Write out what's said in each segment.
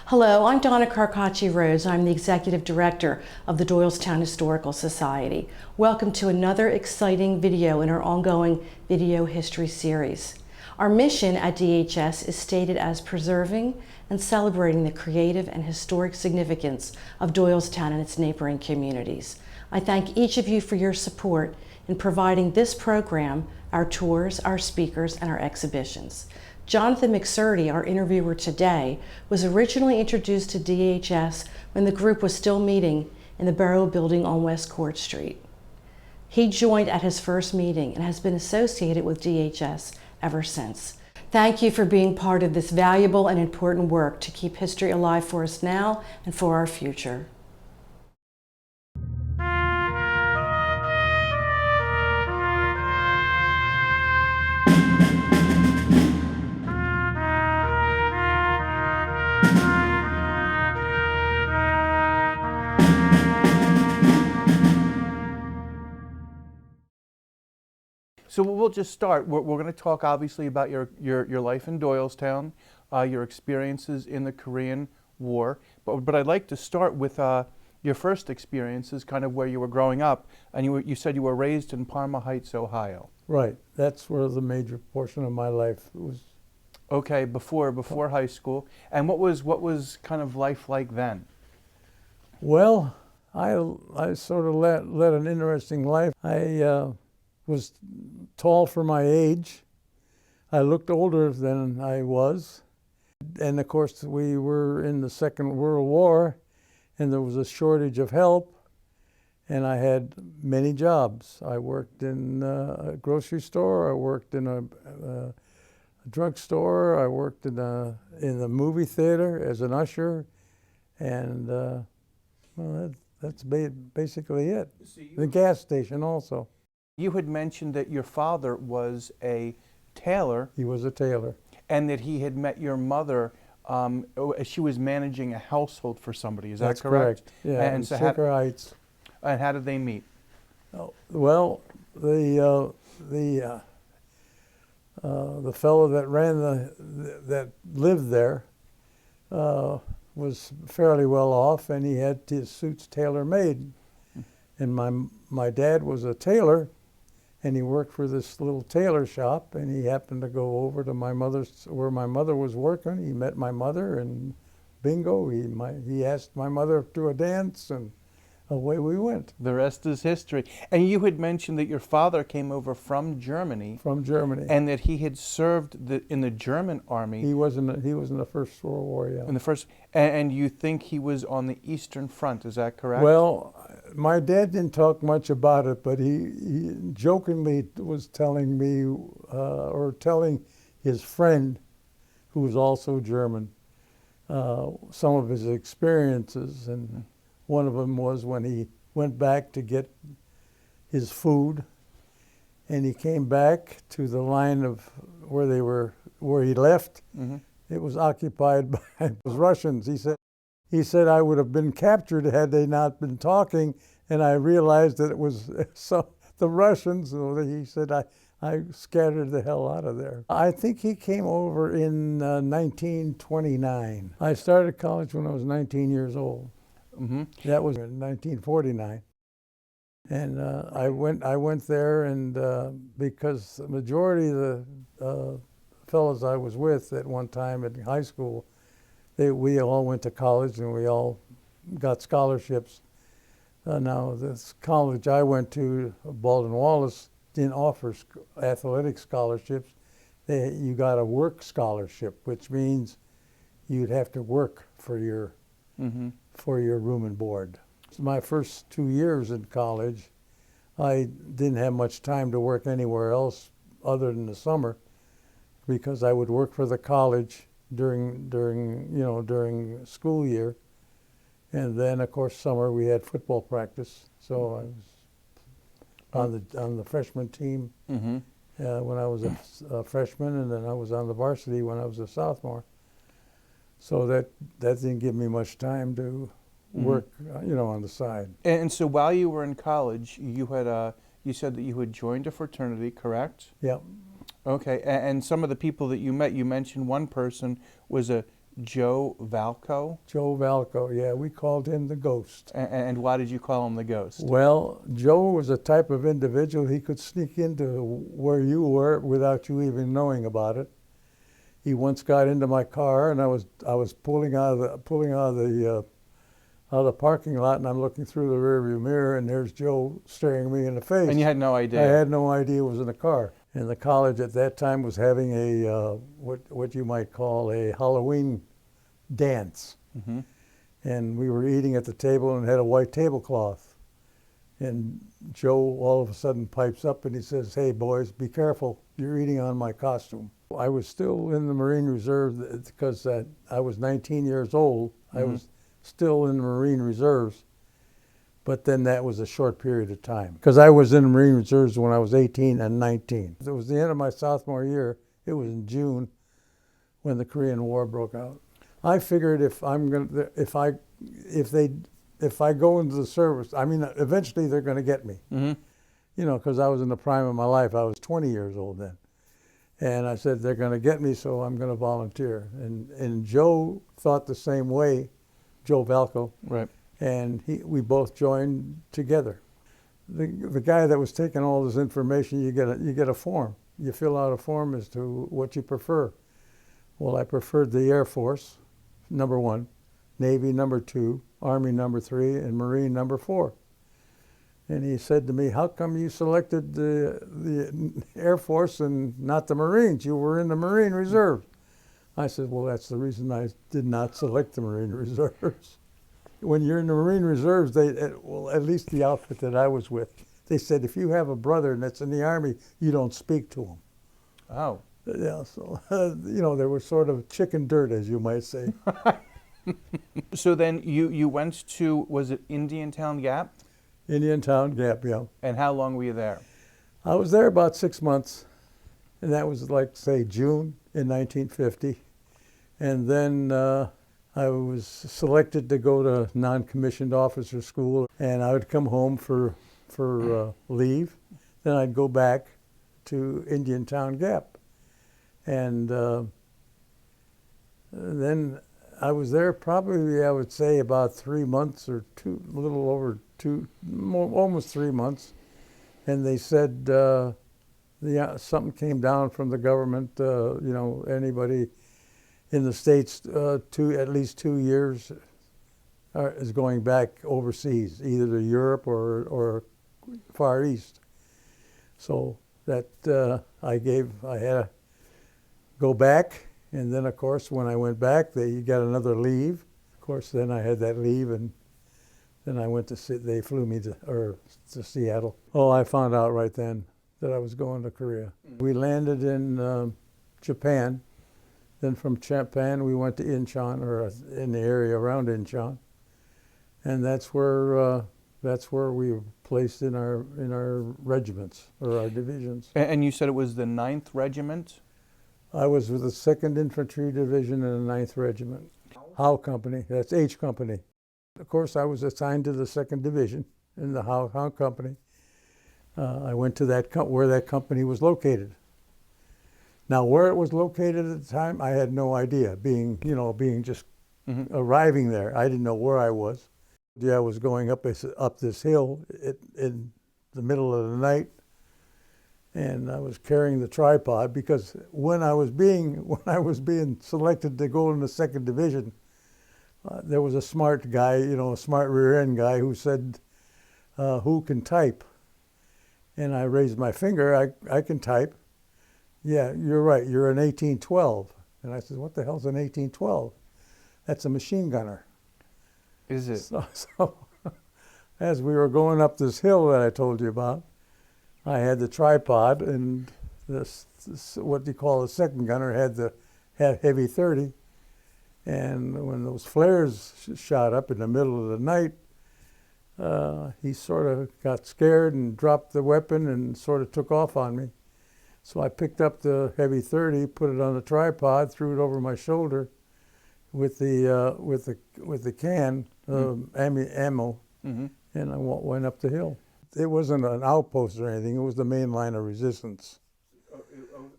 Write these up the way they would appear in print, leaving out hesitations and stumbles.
Hello, I'm Donna Carcacci-Rose. I'm the Executive Director of the Doylestown Historical Society. Welcome to another exciting video in our ongoing video history series. Our mission at DHS is stated as preserving and celebrating the creative and historic significance of Doylestown and its neighboring communities. I thank each of you for your support in providing this program, our tours, our speakers, and our exhibitions. Jonathan McSurdy, our interviewer today, was originally introduced to DHS when the group was still meeting in the Borough Building on West Court Street. He joined at his first meeting and has been associated with DHS ever since. Thank you for being part of this valuable and important work to keep history alive for us now and for our future. So we'll just start. We're going to talk obviously about your life in Doylestown, your experiences in the Korean War, but I'd like to start with your first experiences, kind of where you were growing up, and you said you were raised in Parma Heights, Ohio. Right. That's where the major portion of my life was. Okay, before high school. And what was kind of life like then? Well, I sort of led an interesting life. I was tall for my age. I looked older than I was. And of course, we were in the Second World War, and there was a shortage of help, and I had many jobs. I worked in a grocery store, I worked in a drugstore, I worked in the movie theater as an usher, and well, that's basically it. The gas station also. You had mentioned that your father was a tailor. He was a tailor. And that he had met your mother as she was managing a household for somebody. Is that correct? That's correct. Yeah, and in so Shaker Heights. And how did they meet? Oh, well, the fellow that that lived there was fairly well off, and he had his suits tailor-made. And my dad was a tailor, and he worked for this little tailor shop, and he happened to go over to where my mother was working. He met my mother, and bingo, he asked my mother to a dance, and away we went. The rest is history. And you had mentioned that your father came over from Germany. From Germany. And that he had served in the German army. He was in the First World War, yeah. In the first, and you think he was on the Eastern Front, is that correct? Well, my dad didn't talk much about it, but he jokingly was telling me, or telling his friend, who was also German, some of his experiences. And one of them was when he went back to get his food, and he came back to the line of where he left. Mm-hmm. It was occupied by Russians. He said I would have been captured had they not been talking, and I realized that it was the Russians. So he said I scattered the hell out of there. I think he came over in 1929. I started college when I was 19 years old. Mm-hmm. That was in 1949. And I went there, and because the majority of the fellows I was with at one time in high school, we all went to college, and we all got scholarships. Now, this college I went to, Baldwin Wallace, didn't offer athletic scholarships. You got a work scholarship, which means you'd have to work for your room and board. So my first 2 years in college, I didn't have much time to work anywhere else other than the summer, because I would work for the college during school year, and then of course summer we had football practice. So I was on the freshman team when I was a freshman, and then I was on the varsity when I was a sophomore. So that didn't give me much time to work, on the side. And so while you were in college, you said that you had joined a fraternity, correct? Yeah. Okay, and some of the people that you met, you mentioned one person was a Joe Valco. Joe Valco, yeah, we called him the Ghost. And why did you call him the Ghost? Well, Joe was a type of individual, he could sneak into where you were without you even knowing about it. He once got into my car, and I was pulling out of the parking lot, and I'm looking through the rearview mirror, and there's Joe staring me in the face. And you had no idea? I had no idea it was in the car. And the college at that time was having a what you might call a Halloween dance. Mm-hmm. And we were eating at the table and had a white tablecloth. And Joe all of a sudden pipes up and he says, "Hey boys, be careful, you're eating on my costume." I was still in the Marine Reserve because I was 19 years old. Mm-hmm. I was still in the Marine Reserves, but then that was a short period of time. Because I was in the Marine Reserves when I was 18 and 19. It was the end of my sophomore year. It was in June when the Korean War broke out. I figured if I go into the service, I mean, eventually they're going to get me. Mm-hmm. You know, because I was in the prime of my life. I was 20 years old then. And I said, they're going to get me, so I'm going to volunteer. And Joe thought the same way, Joe Valco. Right. And we both joined together. The guy that was taking all this information, you get a form. You fill out a form as to what you prefer. Well, I preferred the Air Force, number 1, Navy, number 2, Army, number 3, and Marine, number 4. And he said to me, "How come you selected the Air Force and not the Marines? You were in the Marine Reserve." I said, "Well, that's the reason I did not select the Marine Reserves." When you're in the Marine Reserves, at least the outfit that I was with, they said, if you have a brother that's in the Army, you don't speak to him. Oh. Yeah, so, they were sort of chicken dirt, as you might say. So then you went to, was it Indiantown Gap? Indiantown Gap, yeah. And how long were you there? I was there about 6 months, and that was like, say, June in 1950. And then I was selected to go to non-commissioned officer school, and I would come home for leave. Then I'd go back to Indiantown Gap. And then I was there probably, I would say, about 3 months or a little over almost 3 months. And they said something came down from the government, anybody in the States at least 2 years is going back overseas, either to Europe or Far East. So that I had to go back, and then of course when I went back, they got another leave. Of course, then I had that leave, and then I went they flew me to Seattle. Oh, I found out right then that I was going to Korea. We landed in Japan. Then from Japan, we went to Incheon, or in the area around Incheon, and that's where we were placed in our regiments or our divisions. And you said it was the 9th Regiment? I was with the 2nd Infantry Division in the 9th Regiment. Howe Company, that's H Company. Of course, I was assigned to the 2nd Division in the Howe Company. I went to where that company was located. Now, where it was located at the time, I had no idea, being just arriving there. I didn't know where I was. I was going up this hill in the middle of the night, and I was carrying the tripod because when I was being selected to go in the 2nd Division, there was a smart guy, a smart rear end guy who said, "Who can type?" And I raised my finger. I can type. "Yeah, you're right. You're an 1812." And I said, "What the hell's an 1812?" "That's a machine gunner." Is it? So as we were going up this hill that I told you about, I had the tripod, and this what you call a second gunner had heavy 30. And when those flares shot up in the middle of the night, he sort of got scared and dropped the weapon and sort of took off on me. So I picked up the heavy 30, put it on the tripod, threw it over my shoulder with the can of ammo, and I went up the hill. It wasn't an outpost or anything. It was the main line of resistance.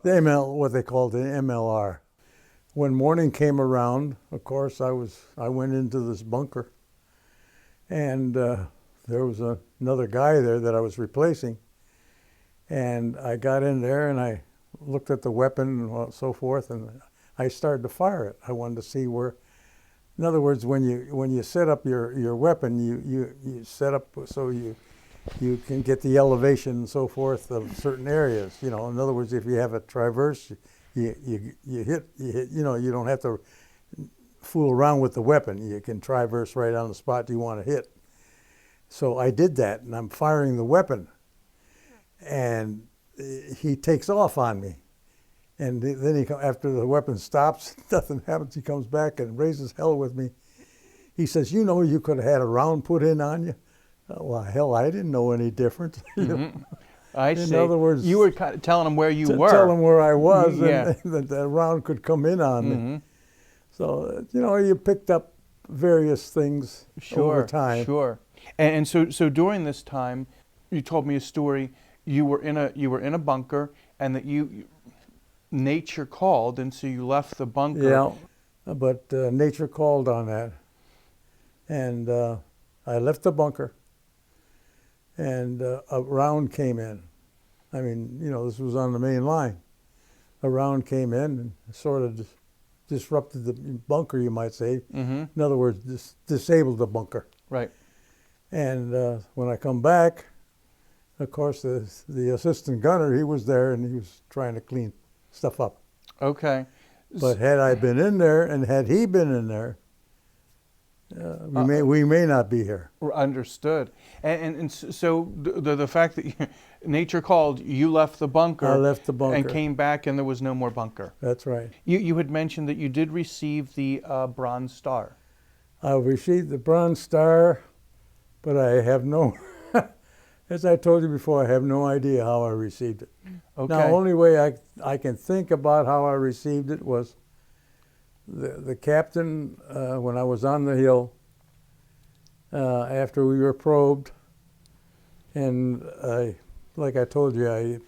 The what they called the MLR. when morning came around, of course, I went into this bunker, and there was another guy there that I was replacing, and I got in there and I looked at the weapon and so forth, and I started to fire it. I wanted to see where. In other words, when you set up your weapon, you set up so you can get the elevation and so forth of certain areas. You know, in other words, if you have a traverse, you hit, you know, you don't have to fool around with the weapon. You can traverse right on the spot you want to hit. So I did that, and I'm firing the weapon, and he takes off on me. And then after the weapon stops, nothing happens. He comes back and raises hell with me. He says, "You know, you could have had a round put in on you." Well, hell, I didn't know any different. I see. In other words, you were kind of telling him where you were. Tell him where I was, Yeah. and that the round could come in on me. So, you know, you picked up various things over time. Sure. And so during this time, you told me a story. You were in a bunker, and that nature called, and so you left the bunker. Yeah, but nature called on that, and I left the bunker, and a round came in. I mean, you know, this was on the main line. A round came in and sort of disrupted the bunker, you might say. In other words, disabled the bunker. Right. And when I come back, of course, the assistant gunner, he was there, and he was trying to clean stuff up. Okay. But had I been in there, and had he been in there, we may not be here. Understood. And so the fact that nature called, you left the bunker. I left the bunker. And came back, and there was no more bunker. That's right. You had mentioned that you did receive the Bronze Star. I received the Bronze Star, but I have no, as I told you before, I have no idea how I received it. Okay. Now, the only way I can think about how I received it was the captain, when I was on the hill, after we were probed, and like I told you, I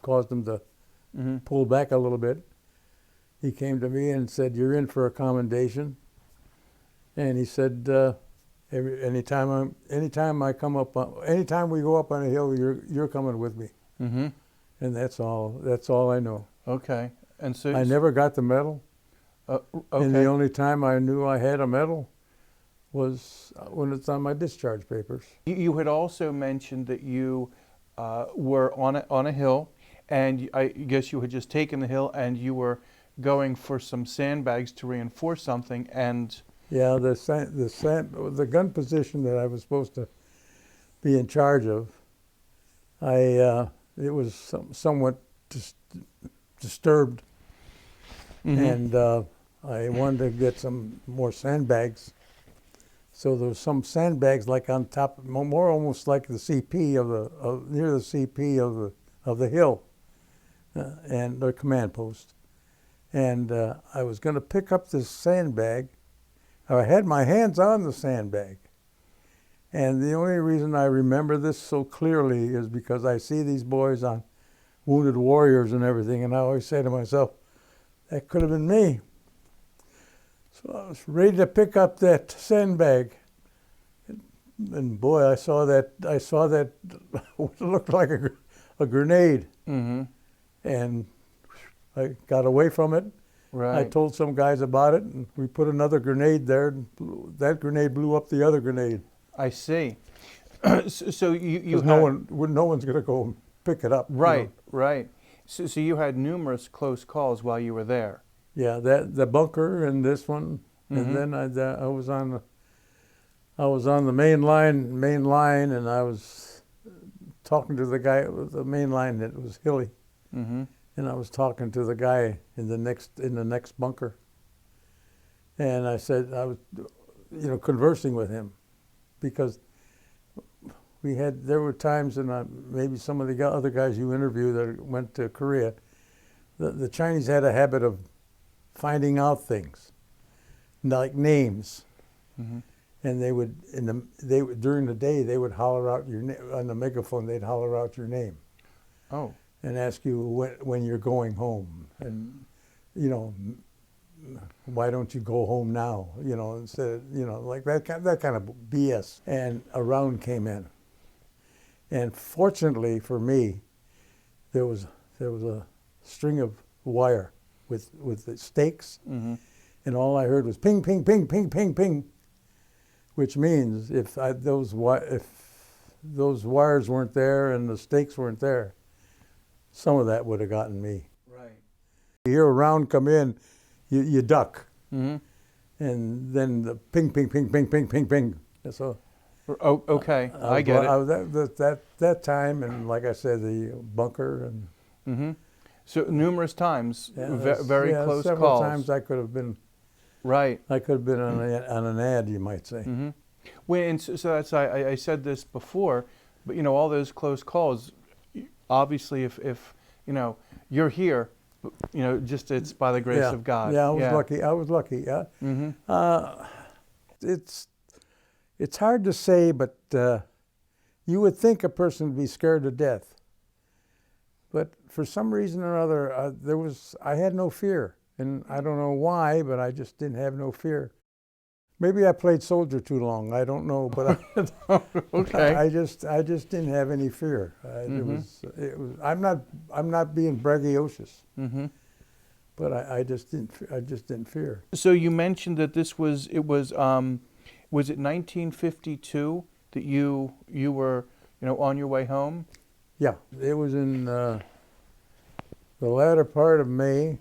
caused him to pull back a little bit. He came to me and said, "You're in for a commendation." And he said, anytime I come up, anytime we go up on a hill, you're coming with me. And that's all I know. Okay. And so I never got the medal. Okay. And the only time I knew I had a medal was when it's on my discharge papers. You had also mentioned that you were on a hill, and I guess you had just taken the hill, and you were going for some sandbags to reinforce something, and yeah, the gun position that I was supposed to be in charge of, it was somewhat disturbed, and I wanted to get some more sandbags. So there was some sandbags like on top, more almost like the CP near the CP of the hill, and the command post. And I was going to pick up this sandbag. I had my hands on the sandbag. And the only reason I remember this so clearly is because I see these boys on Wounded Warriors and everything, and I always say to myself, that could have been me. So I was ready to pick up that sandbag. And boy, I saw that what looked like a grenade. And I got away from it. right. I told some guys about it, and we put another grenade there, and that grenade blew up the other grenade. I see. So you had, no one's going to go and pick it up. right, You know? right. So you had numerous close calls while you were there. Yeah, the bunker and this one, and then I was on the main line, and I was talking to the guy with the main line that was hilly, and I was talking to the guy in the next bunker, and I said I was, conversing with him, because there were times, and maybe some of the other guys you interviewed that went to Korea, the Chinese had a habit of finding out things, like names, and they would during the day they would holler out your name on the megaphone. They'd holler out your name. Oh. and ask you when you're going home, and you know, why don't you go home now? You know, instead, you know, like that kind of BS. And a round came in, and fortunately for me, there was a string of wire with the stakes, Mm-hmm. and all I heard was ping, ping, ping, ping, ping, ping, which means if those wires weren't there and the stakes weren't there, some of that would have gotten me. Right. You hear a round come in, you duck, Mm-hmm. and then the ping, ping, ping, ping, ping, ping, ping. And so Oh, okay. I get it. I was that time, and like I said, the bunker and Mm-hmm. So numerous times, yeah, very close several calls. times I could have been Right. on an ad, you might say. Mm-hmm. So that's I said this before, but you know, all those close calls, obviously if you know you're here, you know, just it's by the grace Yeah. of God. Yeah, I was lucky. I was lucky. Yeah. Mm-hmm. It's hard to say, but you would think a person would be scared to death. But for some reason or other, I had no fear, and I don't know why, but I just didn't have no fear. Maybe I played soldier too long. I don't know, but Okay. I just didn't have any fear. It was. I'm not being braggadocious, Mm-hmm. but I just didn't fear. So you mentioned that was it 1952 that you were, you know, on your way home? Yeah, it was in the latter part of May.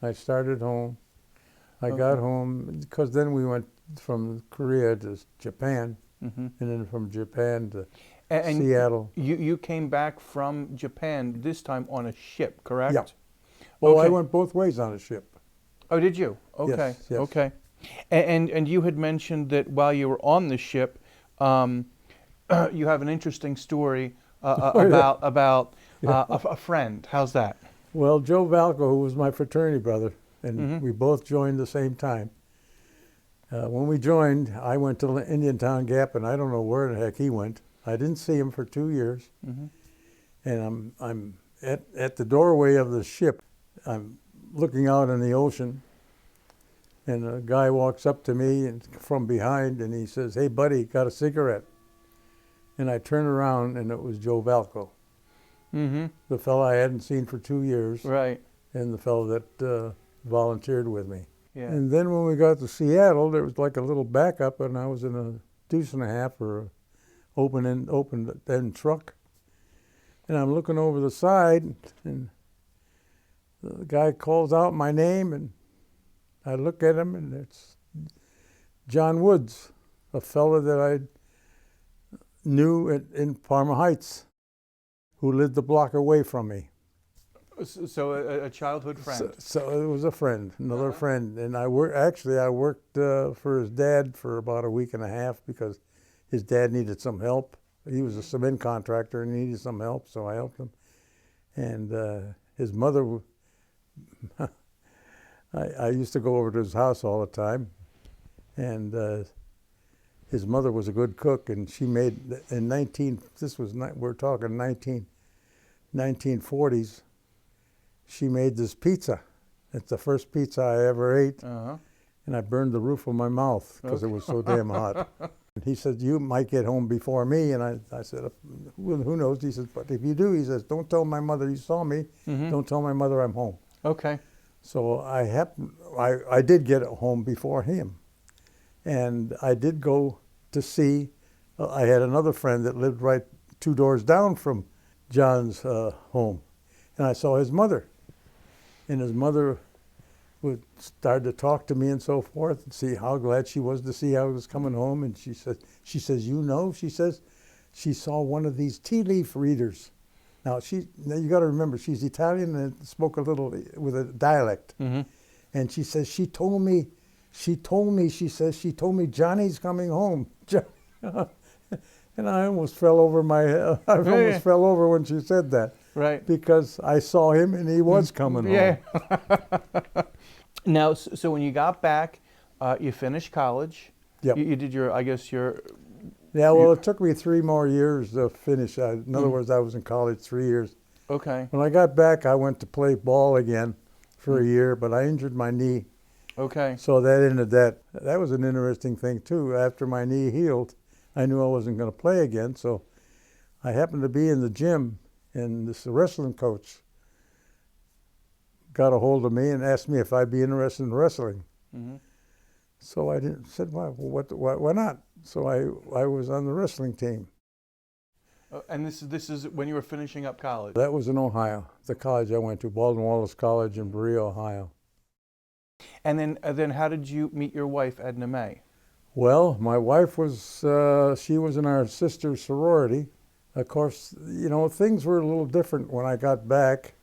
I started home. I got home because then we went from Korea to Japan, Mm-hmm. and then from Japan to And Seattle. You came back from Japan this time on a ship, correct? Yeah. Well, I Okay. went both ways on a ship. Oh, did you? Okay. Yes. Okay. And you had mentioned that while you were on the ship, you have an interesting story about a friend. How's that? Well, Joe Valco, who was my fraternity brother, and we both joined the same time. When we joined, I went to Indiantown Gap, and I don't know where the heck he went. I didn't see him for 2 years. Mm-hmm. And I'm at the doorway of the ship. I'm looking out in the ocean, and a guy walks up to me and from behind, and he says, "Hey, buddy, got a cigarette?" And I turn around, and it was Joe Valco, Mm-hmm. the fellow I hadn't seen for 2 years, Right. and the fellow that volunteered with me. Yeah. And then when we got to Seattle, there was like a little backup, and I was in a deuce and a half or a open end truck. And I'm looking over the side, and the guy calls out my name, and I look at him, and it's John Woods, a fellow that I knew in Parma Heights, who lived a block away from me. So a childhood friend. So it was a friend, another friend, and I worked for his dad for about a week and a half because his dad needed some help. He was a cement contractor and needed some help, so I helped him. And his mother, I used to go over to his house all the time, and his mother was a good cook, and she made we're talking 1940s. She made this pizza. It's the first pizza I ever ate, Uh-huh. and I burned the roof of my mouth because it was so damn hot. He said, "You might get home before me," and I said, "Well, who knows?" He says, "But if you do," he says, "don't tell my mother you saw me. Mm-hmm. Don't tell my mother I'm home." Okay. So I did get home before him, and I did go to see. I had another friend that lived right 2 doors down from John's home, and I saw his mother. And his mother would start to talk to me and so forth, and see how glad she was to see I was coming home. And she says, "You know," she says, she saw one of these tea leaf readers. Now you got to remember, she's Italian and spoke a little with a dialect. Mm-hmm. And she says, she told me, Johnny's coming home. And I almost fell over fell over when she said that. Right. Because I saw him and he was coming home. Yeah. Now, so when you got back, you finished college. Yep. You did your. Yeah, well, it took me 3 more years to finish. In other words, I was in college 3 years. Okay. When I got back, I went to play ball again for a year, but I injured my knee. Okay. So that ended that. That was an interesting thing too. After my knee healed, I knew I wasn't going to play again. So I happened to be in the gym, and this wrestling coach got a hold of me and asked me if I'd be interested in wrestling. Mm-hmm. So I didn't said, well, why not? So I was on the wrestling team. And this is when you were finishing up college. That was in Ohio, the college I went to, Baldwin Wallace College in Berea, Ohio. And then how did you meet your wife, Edna Mae? Well, my wife was, she was in our sister's sorority. Of course, you know, things were a little different when I got back.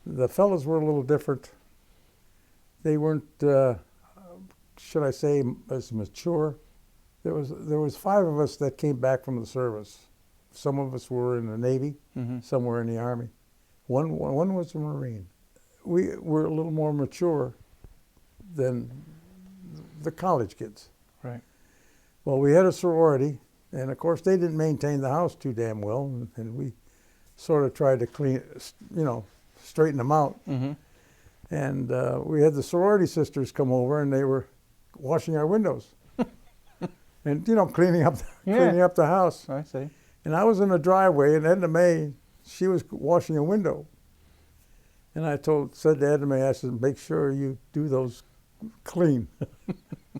The fellows were a little different. They weren't, should I say, as mature. There was 5 of us that came back from the service. Some of us were in the Navy, Mm-hmm. some were in the Army. One was a Marine. We were a little more mature than the college kids. Right. Well, we had a sorority, and of course they didn't maintain the house too damn well, and we sort of tried to clean, you know, straighten them out. Mm-hmm. And we had the sorority sisters come over, and they were washing our windows, and you know, cleaning up the house. I see. And I was in the driveway, and Edna Mae, she was washing a window. And I said to Edna Mae, I said, make sure you do those clean.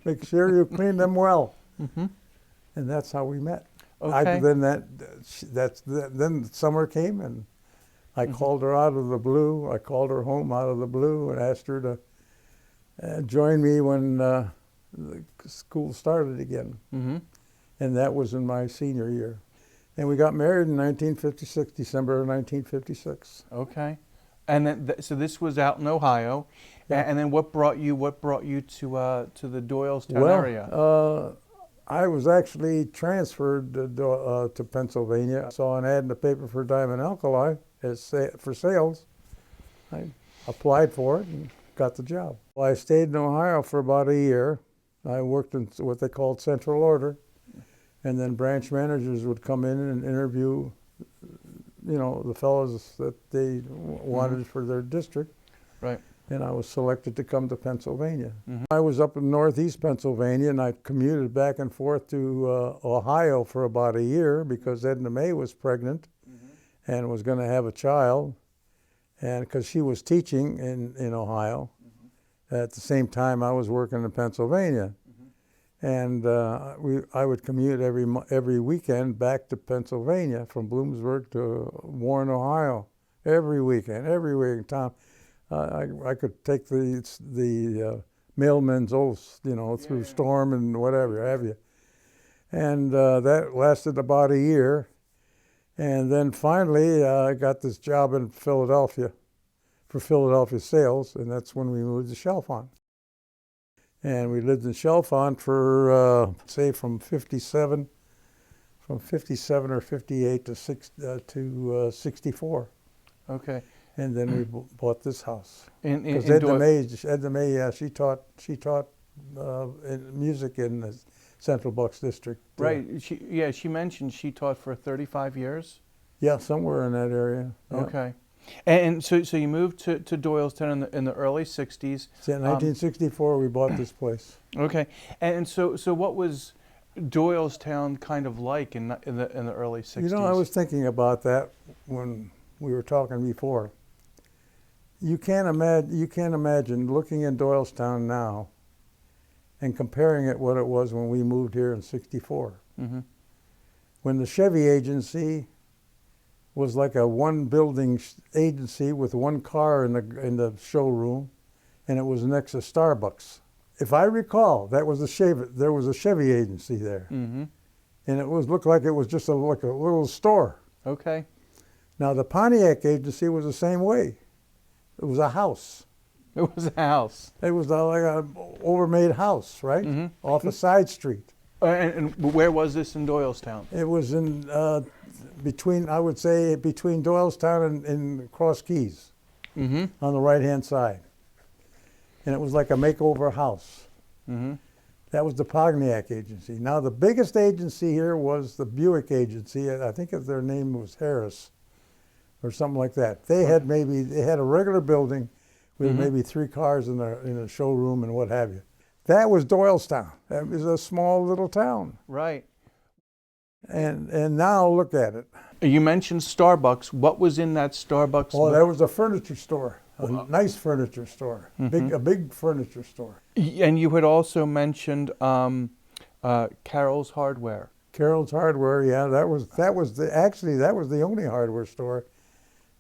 Make sure you clean them well. Mm-hmm. And that's how we met. Okay. Then summer came, and I called her out of the blue. I called her home out of the blue and asked her to join me when the school started again. Mm-hmm. And that was in my senior year. And we got married in 1956, December of 1956. Okay. And then so this was out in Ohio. Yeah. And then what brought you to the Doylestown area? I was actually transferred to Pennsylvania. I saw an ad in the paper for Diamond Alkali for sales. I applied for it and got the job. Well, I stayed in Ohio for about a year. I worked in what they called central order, and then branch managers would come in and interview, you know, the fellows that they wanted for their district. Right. And I was selected to come to Pennsylvania. Mm-hmm. I was up in northeast Pennsylvania, and I commuted back and forth to Ohio for about a year because Edna Mae was pregnant and was going to have a child, and because she was teaching in Ohio. At the same time, I was working in Pennsylvania. And I would commute every weekend back to Pennsylvania from Bloomsburg to Warren, Ohio, every weekend. Tom, I could take the mailman's oaths, you know, through storm and whatever have you. And that lasted about a year. And then finally, I got this job in Philadelphia for Philadelphia sales, and that's when we moved to Chalfont. And we lived in Chalfont for, say, from 57 or 58 to 64. Okay. And then we bought this house. Because Edna Mae, she taught music in the Central Bucks District. Right. She mentioned she taught for 35 years. Yeah, somewhere in that area. Yeah. Okay. And so you moved to Doylestown in the early 60s. So in 1964, we bought this place. Okay. And so what was Doylestown kind of like in the early 60s? You know, I was thinking about that when we were talking before. You can't imagine looking in Doylestown now and comparing it what it was when we moved here in 64. Mm-hmm. When the Chevy agency was like a one-building agency with one car in the showroom, and it was next to Starbucks. If I recall, there was a Chevy agency there, mm-hmm. and it looked like it was just like a little store. Okay. Now the Pontiac agency was the same way. It was a house. It was a house. It was like an overmade house, right? Mm-hmm. Off a side street. And where was this in Doylestown? It was in between Doylestown and Cross Keys, mm-hmm. on the right-hand side. And it was like a makeover house. Mm-hmm. That was the Pontiac agency. Now the biggest agency here was the Buick agency. I think their name was Harris. or something like that. They had a regular building with maybe 3 cars in a showroom and what have you. That was Doylestown. That was a small little town. Right. And now look at it. You mentioned Starbucks. What was in that Starbucks? Oh, that was a furniture store, a nice furniture store, a big furniture store. And you had also mentioned Carol's Hardware. Carol's Hardware, yeah, that was the only hardware store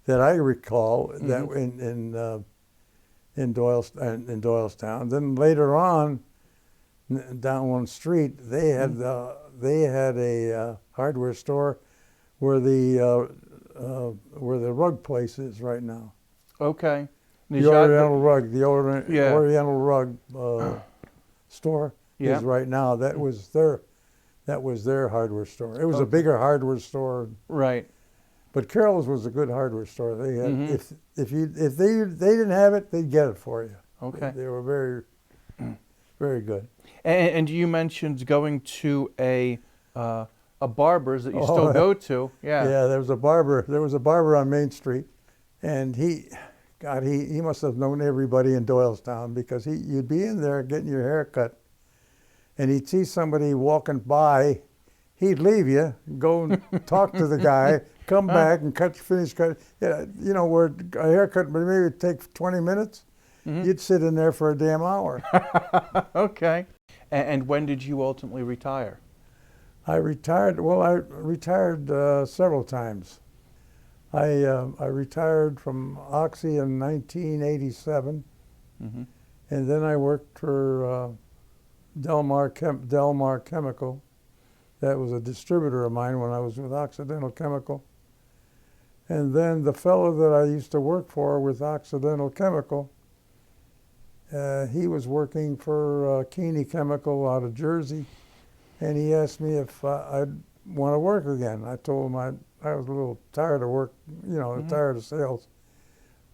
that I recall that in Doylestown. Then later on, down one street, they had a hardware store where the rug place is right now. Okay. The Oriental Rug store is right now. That was their hardware store. It was a bigger hardware store. Right. But Carol's was a good hardware store. They had if they didn't have it, they'd get it for you. Okay. They were very good. And you mentioned going to a barber's that you still go to. Yeah. Yeah, there was a barber on Main Street, and he must have known everybody in Doylestown, because you'd be in there getting your hair cut, and he'd see somebody walking by, he'd leave you, go and talk to the guy, come back and finish cut. Yeah, you know, where a haircut maybe it'd take 20 minutes, you'd sit in there for a damn hour. Okay. And when did you ultimately retire? I retired. Well, I retired several times. I retired from Oxy in 1987, and then I worked for Delmar Chemical. That was a distributor of mine when I was with Occidental Chemical. And then the fellow that I used to work for with Occidental Chemical, he was working for Keeney Chemical out of Jersey, and he asked me if I'd want to work again. I told him I was a little tired of work, tired of sales.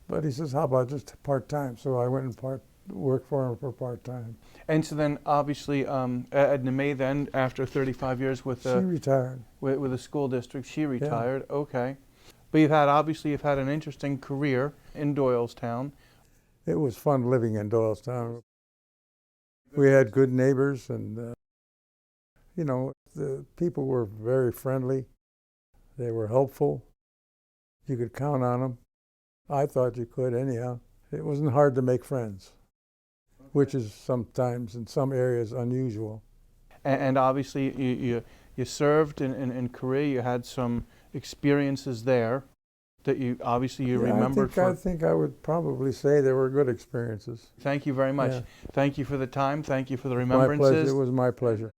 But he says, how about just part-time? So I went and worked for him for part-time. And so then, obviously, Edna May then, after 35 years with she retired. With the school district, she retired. Yeah. Okay. But you've had an interesting career in Doylestown. It was fun living in Doylestown. We had good neighbors, and the people were very friendly. They were helpful. You could count on them. I thought you could anyhow. It wasn't hard to make friends, which is sometimes in some areas unusual. And obviously you served in Korea. You had some experiences there that you remembered. I think I would probably say they were good experiences. Thank you very much. Yeah. Thank you for the time. Thank you for the remembrances. My pleasure. It was my pleasure.